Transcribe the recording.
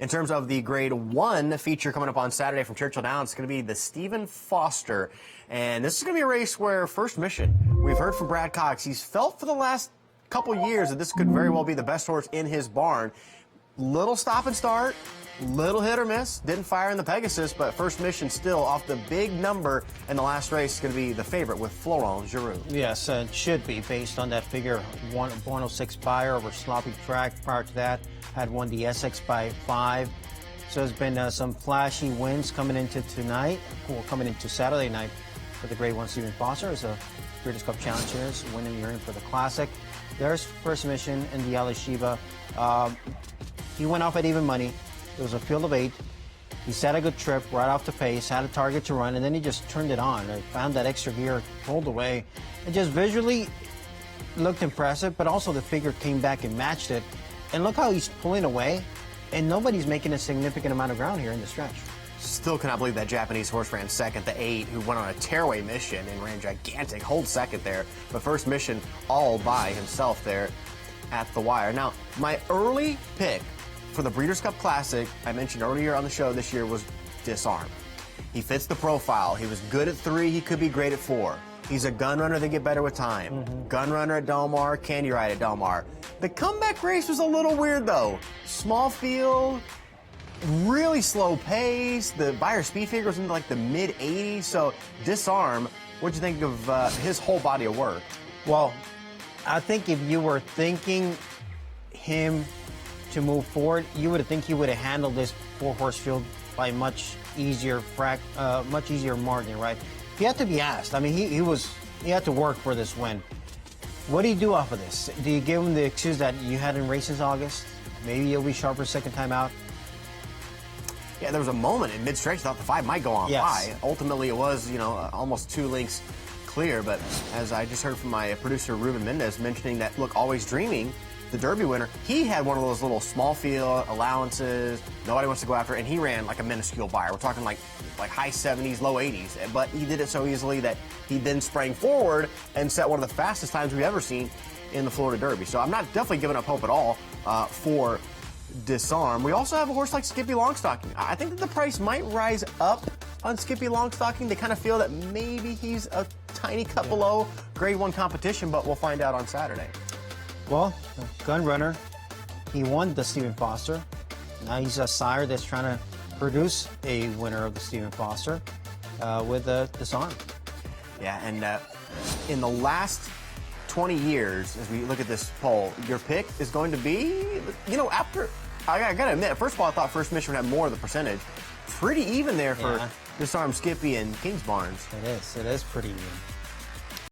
In terms of the Grade 1 feature coming up on Saturday from Churchill Downs, it's going to be the Stephen Foster. And this is going to be a race where First Mission, we've heard from Brad Cox, he's felt for the last couple years that this could very well be the best horse in his barn. Little stop and start, little hit or miss, didn't fire in the Pegasus, but First Mission still off the big number in the last race is going to be the favorite with Florent Giroux. Yes, it should be based on that figure. 106 buyer over sloppy track. Prior to that, had won the Essex by 5. So there's been some flashy wins coming into tonight, or coming into Saturday night for the Grade 1 Stephen Foster as a Breeders' Cup Challengers, winning the ring for the Classic. There's First Mission in the Alashiba. He went off at even money. It was a field of 8. He set a good trip right off the pace, had a target to run, and then he just turned it on. Found that extra gear, pulled away. It just visually looked impressive, but also the figure came back and matched it. And look how he's pulling away, and nobody's making a significant amount of ground here in the stretch. Still cannot believe that Japanese horse ran second, the 8, who went on a tearaway mission and ran gigantic, hold second there. But First Mission all by himself there at the wire. Now, my early pick for the Breeders' Cup Classic, I mentioned earlier on the show this year, was Disarm. He fits the profile. He was good at 3. He could be great at 4. He's a gun runner that get better with time. Gun runner at Del Mar, candy ride at Del Mar. The comeback race was a little weird, though. Small field, really slow pace. The buyer speed figure was in like the mid-80s. So Disarm, what'd you think of his whole body of work? Well, I think if you were thinking him to move forward, you would think he would have handled this 4-horse field by much easier margin, right? He had to be asked. I mean, he had to work for this win. What do you do off of this? Do you give him the excuse that you had in races August? Maybe he'll be sharper second time out. Yeah, there was a moment in mid-stretch I thought the 5 might go on by. Ultimately, it was, almost 2 lengths clear. But as I just heard from my producer, Ruben Mendez, mentioning that, look, Always Dreaming, the Derby winner, he had one of those little small field allowances. Nobody wants to go after it, and he ran like a minuscule buyer. We're talking like high 70s, low 80s. But he did it so easily that he then sprang forward and set one of the fastest times we've ever seen in the Florida Derby. So I'm not definitely giving up hope at all for Disarm. We also have a horse like Skippy Longstocking. I think that the price might rise up on Skippy Longstocking. They kind of feel that maybe he's a tiny cut below Grade 1 competition, but we'll find out on Saturday. Well, gun runner, he won the Stephen Foster. Now he's a sire that's trying to produce a winner of the Stephen Foster with Disarm. Yeah, and in the last 20 years, as we look at this poll, your pick is going to be, after, I got to admit, first of all, I thought First Mission would have more of the percentage. Pretty even there for Disarm, Skippy, and Kings Barnes. It is pretty even.